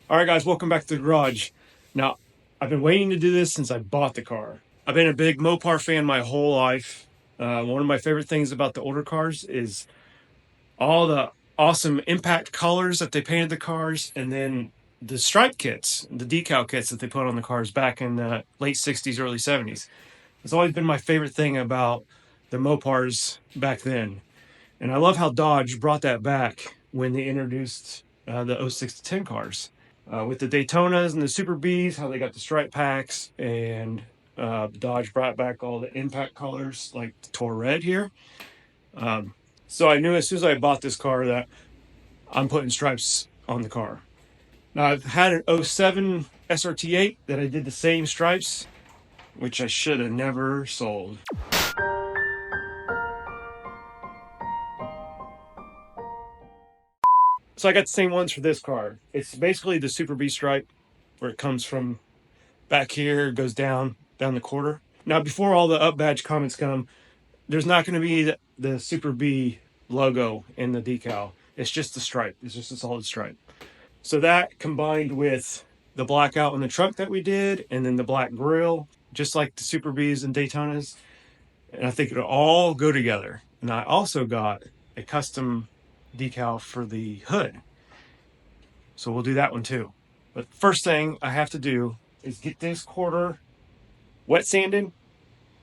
All right, guys, welcome back to the garage. Now, I've been waiting to do this since I bought the car. I've been a big Mopar fan my whole life. One of my favorite things about the older cars is all the awesome impact colors that they painted the cars, and then the stripe kits, the decal kits that they put on the cars back in the late 60s, early 70s. It's always been my favorite thing about the Mopars back then. And I love how Dodge brought that back when they introduced the 06 to 10 cars. With the Daytonas and the SUPERBEEs, how they got the stripe packs, and Dodge brought back all the impact colors like the Tor Red here. So I knew as soon as I bought this car that I'm putting stripes on the car. Now I've had an 07 SRT8 that I did the same stripes, which I should have never sold. So I got the same ones for this car. It's basically the SUPERBEE stripe, where it comes from back here, goes down the quarter. Now, before all the up badge comments come, there's not going to be the SUPERBEE logo in the decal. It's just the stripe. It's just a solid stripe. So that combined with the blackout on the truck that we did, and then the black grille, just like the SUPERBEEs and Daytonas, and I think it'll all go together. And I also got a custom decal for the hood, so we'll do that one too. But first thing I have to do is get this quarter wet sanded,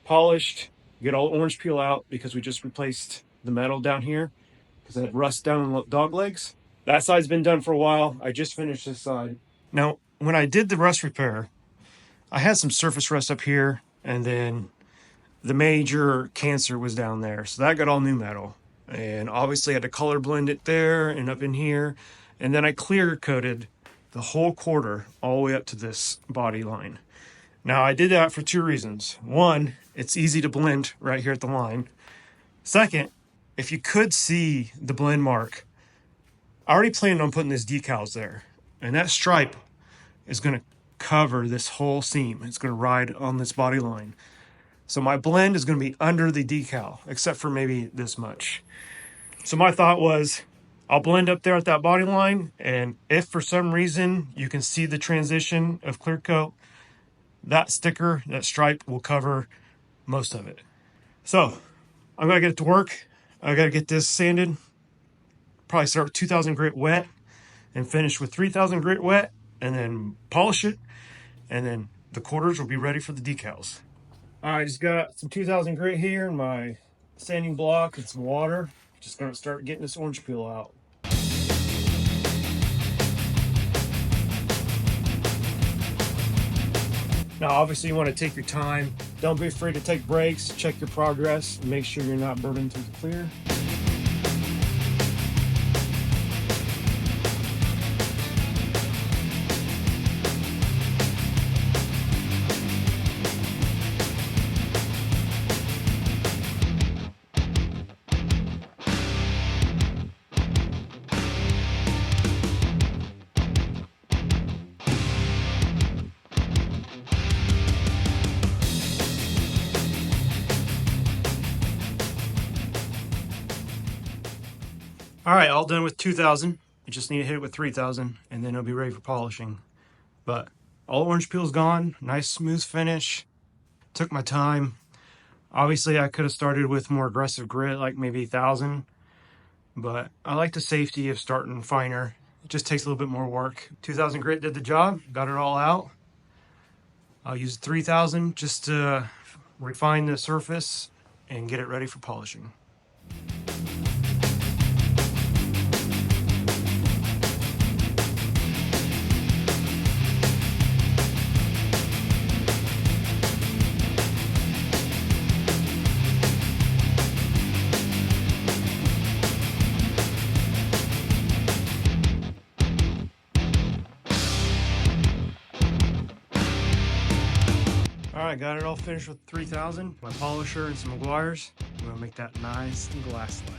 polished, get all the orange peel out because we just replaced the metal down here because it had rust down on the dog legs. That side's been done for a while. I just finished this side. Now, when I did the rust repair, I had some surface rust up here, and then the major cancer was down there, so that got all new metal. And obviously I had to color blend it there and up in here. And then I clear coated the whole quarter all the way up to this body line. Now I did that for two reasons. One, it's easy to blend right here at the line. Second, if you could see the blend mark, I already planned on putting these decals there. And that stripe is going to cover this whole seam. It's going to ride on this body line. So my blend is going to be under the decal, except for maybe this much. So my thought was, I'll blend up there at that body line, and if for some reason you can see the transition of clear coat, that sticker, that stripe will cover most of it. So I'm going to get it to work. I got to get this sanded. Probably start with 2000 grit wet and finish with 3000 grit wet, and then polish it, and then the quarters will be ready for the decals. I just got some 2000 grit here in my sanding block and some water. Just gonna start getting this orange peel out. Now, obviously you want to take your time. Don't be afraid to take breaks, check your progress, and make sure you're not burning through the clear. All right, all done with 2000. You just need to hit it with 3000, and then it'll be ready for polishing. But all orange peel's gone, nice smooth finish. Took my time. Obviously, I could have started with more aggressive grit, like maybe 1000, but I like the safety of starting finer. It just takes a little bit more work. 2000 grit did the job, got it all out. I'll use 3000 just to refine the surface and get it ready for polishing. Alright, got it all finished with 3000, my polisher and some Meguiar's. I'm going to make that nice and glass-like.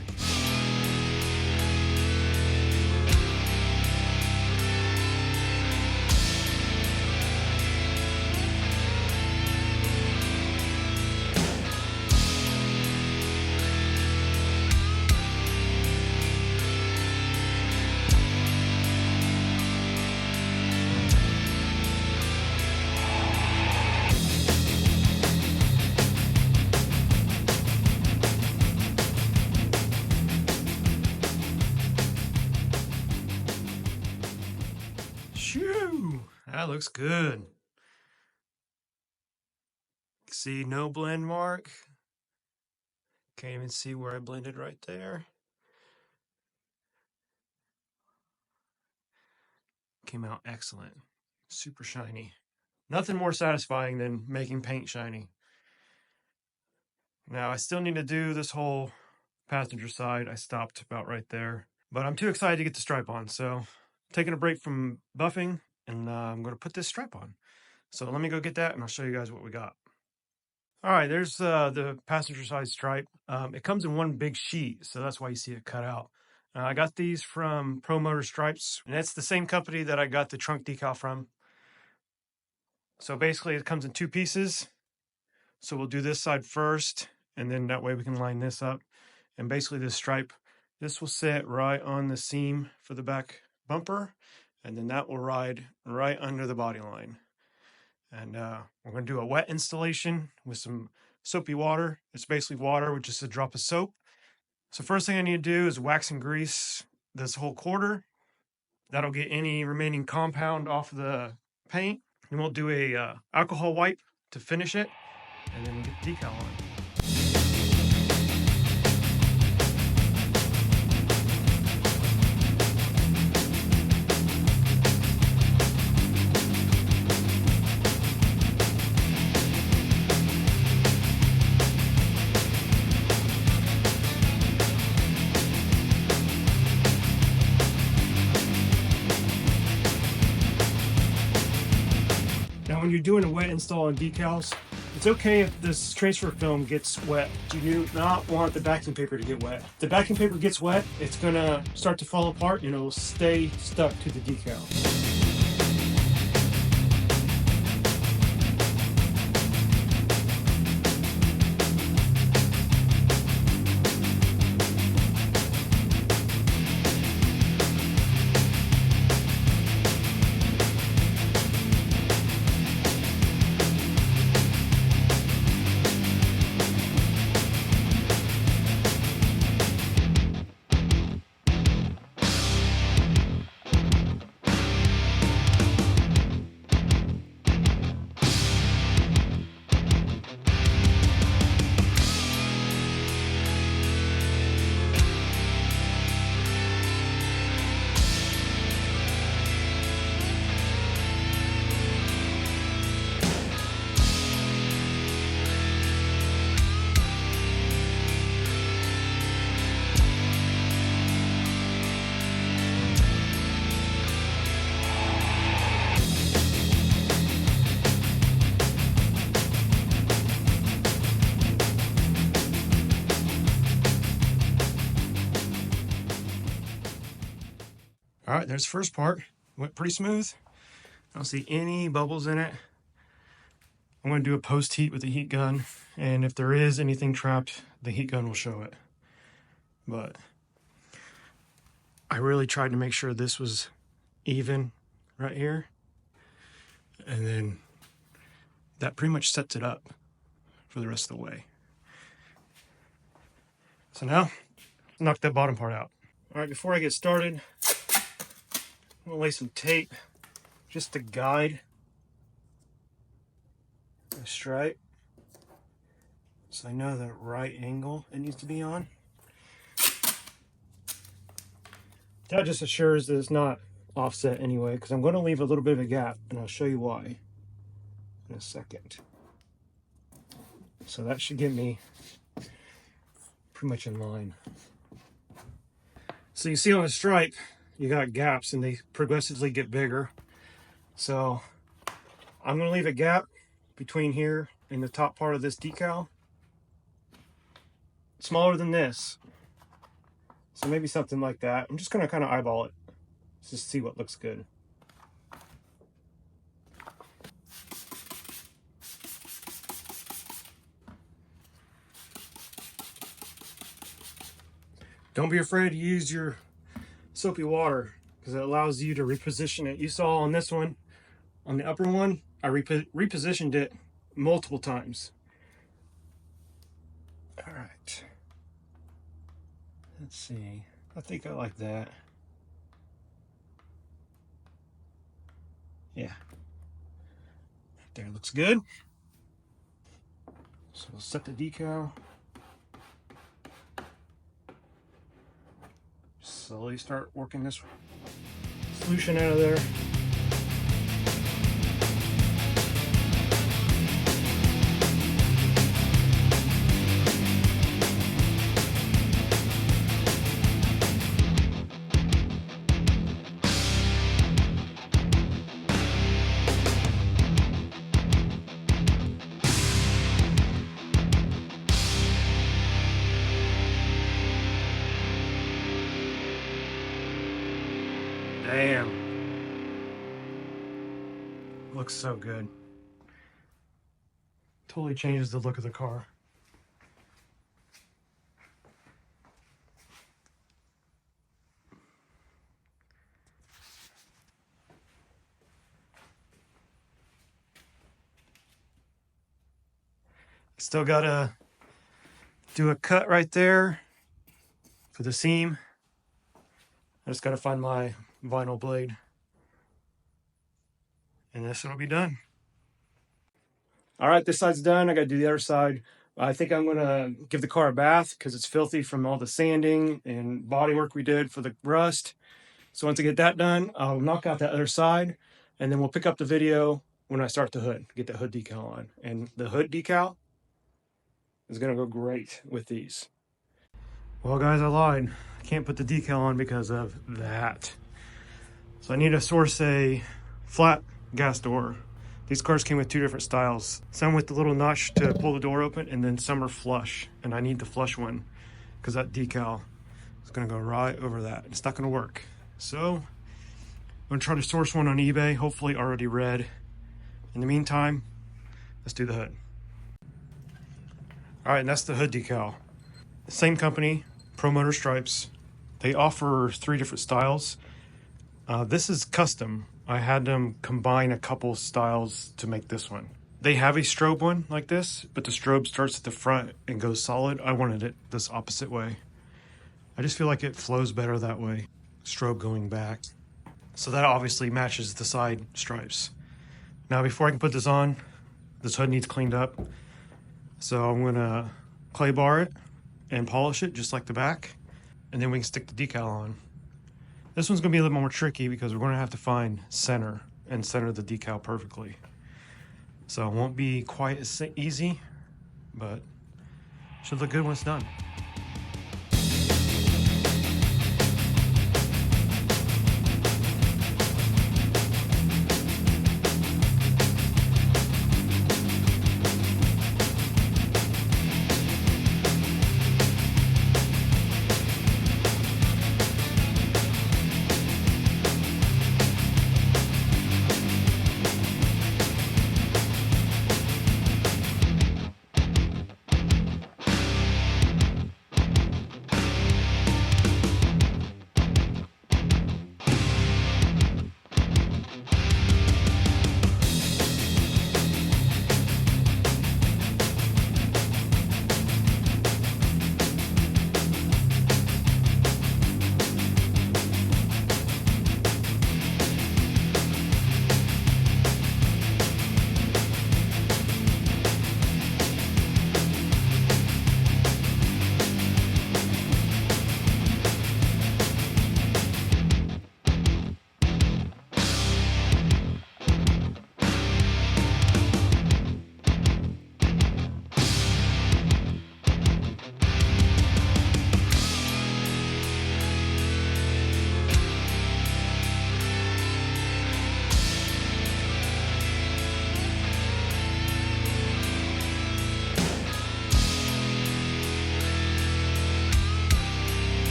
Shoo! That looks good. See, no blend mark. Can't even see where I blended right there. Came out excellent. Super shiny. Nothing more satisfying than making paint shiny. Now I still need to do this whole passenger side. I stopped about right there, but I'm too excited to get the stripe on. So taking a break from buffing, and I'm going to put this stripe on. So let me go get that and I'll show you guys what we got. All right, there's the passenger side stripe. It comes in one big sheet, so that's why you see it cut out. I got these from Pro Motor Stripes, and it's the same company that I got the trunk decal from. So basically it comes in two pieces. So we'll do this side first, and then that way we can line this up. And basically this stripe, this will sit right on the seam for the back bumper, and then that will ride right under the body line. And we're going to do a wet installation with some soapy water. It's basically water with just a drop of soap. So first thing I need to do is wax and grease this whole quarter. That'll get any remaining compound off of the paint. Then we'll do a alcohol wipe to finish it, and then get the decal on. Now when you're doing a wet install on decals, it's okay if this transfer film gets wet. You do not want the backing paper to get wet. If the backing paper gets wet, it's gonna start to fall apart and it'll stay stuck to the decal. All right, there's the first part. Went pretty smooth. I don't see any bubbles in it. I'm going to do a post heat with the heat gun, and if there is anything trapped, the heat gun will show it. But I really tried to make sure this was even right here, and then that pretty much sets it up for the rest of the way. So now, knock that bottom part out. All right, before I get started, I'm gonna lay some tape just to guide the stripe so I know the right angle it needs to be on. That just assures that it's not offset anyway, because I'm going to leave a little bit of a gap, and I'll show you why in a second. So that should get me pretty much in line. So you see on the stripe, you got gaps and they progressively get bigger. So I'm going to leave a gap between here and the top part of this decal, smaller than this. So maybe something like that. I'm just going to kind of eyeball it just to see what looks good. Don't be afraid to use your soapy water, because it allows you to reposition it. You saw on this one, on the upper one, I repositioned it multiple times. All right. Let's see. I think I like that. Yeah. There, looks good. So we'll set the decal. Slowly start working this solution out of there. Damn. Looks so good. Totally changes the look of the car. Still gotta do a cut right there for the seam. I just gotta find my vinyl blade. And this will be done. All right, this side's done. I gotta do the other side. I think I'm gonna give the car a bath because it's filthy from all the sanding and body work we did for the rust. So once I get that done, I'll knock out that other side and then we'll pick up the video when I start the hood, get the hood decal on. And the hood decal is gonna go great with these. Well guys, I lied. I can't put the decal on because of that. So I need to source a flat gas door. These cars came with two different styles. Some with the little notch to pull the door open and then some are flush. And I need the flush one because that decal is gonna go right over that. It's not gonna work. So I'm gonna try to source one on eBay, hopefully already red. In the meantime, let's do the hood. All right, and that's the hood decal. Same company, Pro Motor Stripes. They offer 3 different styles. This is custom. I had them combine a couple styles to make this one. They have a strobe one like this, but the strobe starts at the front and goes solid. I wanted it this opposite way. I just feel like it flows better that way. Strobe going back. So that obviously matches the side stripes. Now before I can put this on, this hood needs cleaned up. So I'm gonna clay bar it and polish it just like the back. And then we can stick the decal on. This one's gonna be a little more tricky because we're gonna have to find center and center the decal perfectly. So it won't be quite as easy, but should look good when it's done.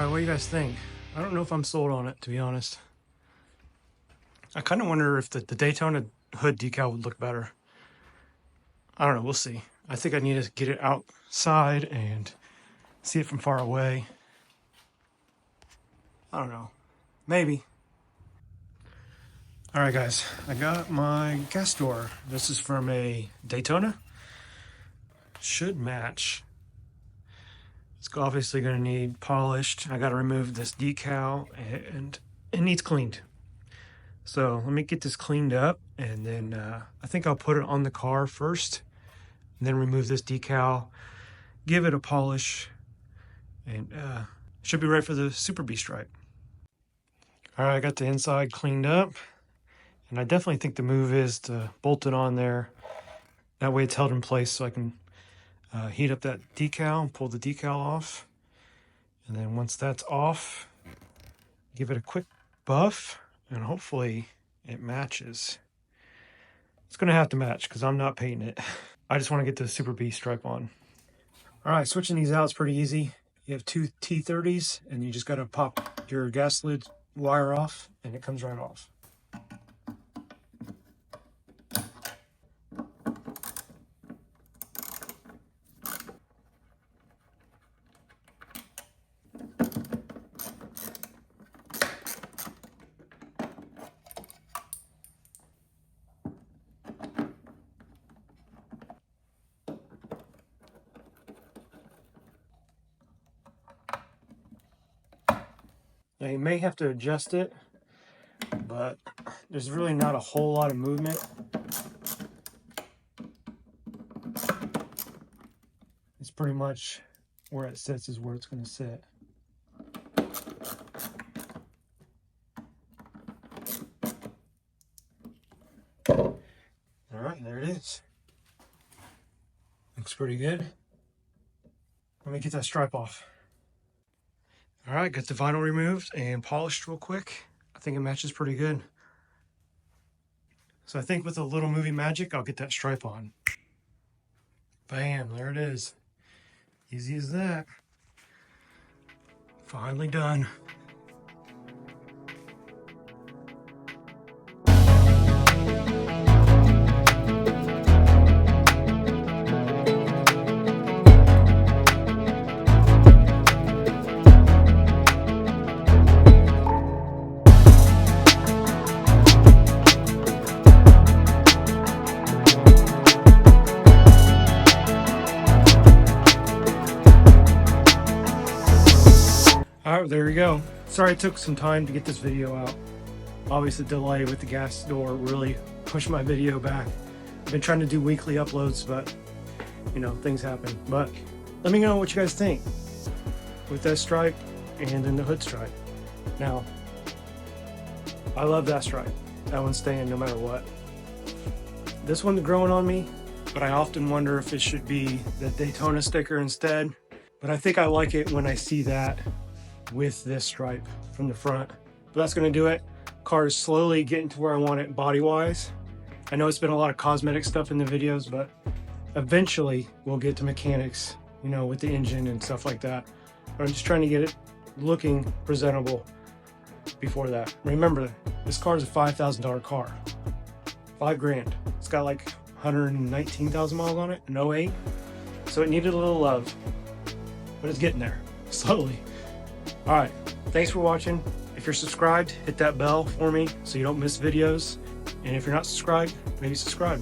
All right, what do you guys think? I don't know if I'm sold on it, to be honest. I kind of wonder if the Daytona hood decal would look better. I don't know, we'll see. I think I need to get it outside and see it from far away. I don't know, maybe. All right, guys, I got my gas door. This is from a Daytona. Should match. It's obviously going to need polished. I got to remove this decal and it needs cleaned. So let me get this cleaned up, and then I think I'll put it on the car first, and then remove this decal, give it a polish, and should be ready for the SUPERBEE stripe. All right, I got the inside cleaned up. And I definitely think the move is to bolt it on there. That way it's held in place so I can heat up that decal and pull the decal off. And then once that's off, give it a quick buff and hopefully it matches. It's gonna have to match because I'm not painting it. I just want to get the SUPERBEE stripe on. All right, switching these out is pretty easy. You have two T30s and you just gotta pop your gas lid wire off and it comes right off. Now you may have to adjust it, but there's really not a whole lot of movement. It's pretty much where it sits is where it's going to sit. All right, there it is. Looks pretty good. Let me get that stripe off. All right, got the vinyl removed and polished real quick. I think it matches pretty good. So I think with a little movie magic, I'll get that stripe on. Bam, there it is. Easy as that. Finally done. All right, there we go. Sorry it took some time to get this video out. Obviously, the delay with the gas door really pushed my video back. I've been trying to do weekly uploads, but you know, things happen. But let me know what you guys think with that stripe and then the hood stripe. Now, I love that stripe. That one's staying no matter what. This one's growing on me, but I often wonder if it should be the Daytona sticker instead. But I think I like it when I see that with this stripe from the front. But that's gonna do it. Car is slowly getting to where I want it body-wise. I know it's been a lot of cosmetic stuff in the videos, but eventually we'll get to mechanics, you know, with the engine and stuff like that. But I'm just trying to get it looking presentable before that. Remember, this car is a $5,000 car. $5 grand. It's got like 119,000 miles on it, an 08. So it needed a little love, but it's getting there, slowly. All right, thanks for watching. If you're subscribed, hit that bell for me so you don't miss videos. And if you're not subscribed, maybe subscribe.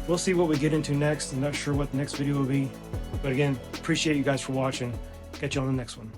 We'll see what we get into next. I'm not sure what the next video will be. But again, appreciate you guys for watching. Catch you on the next one.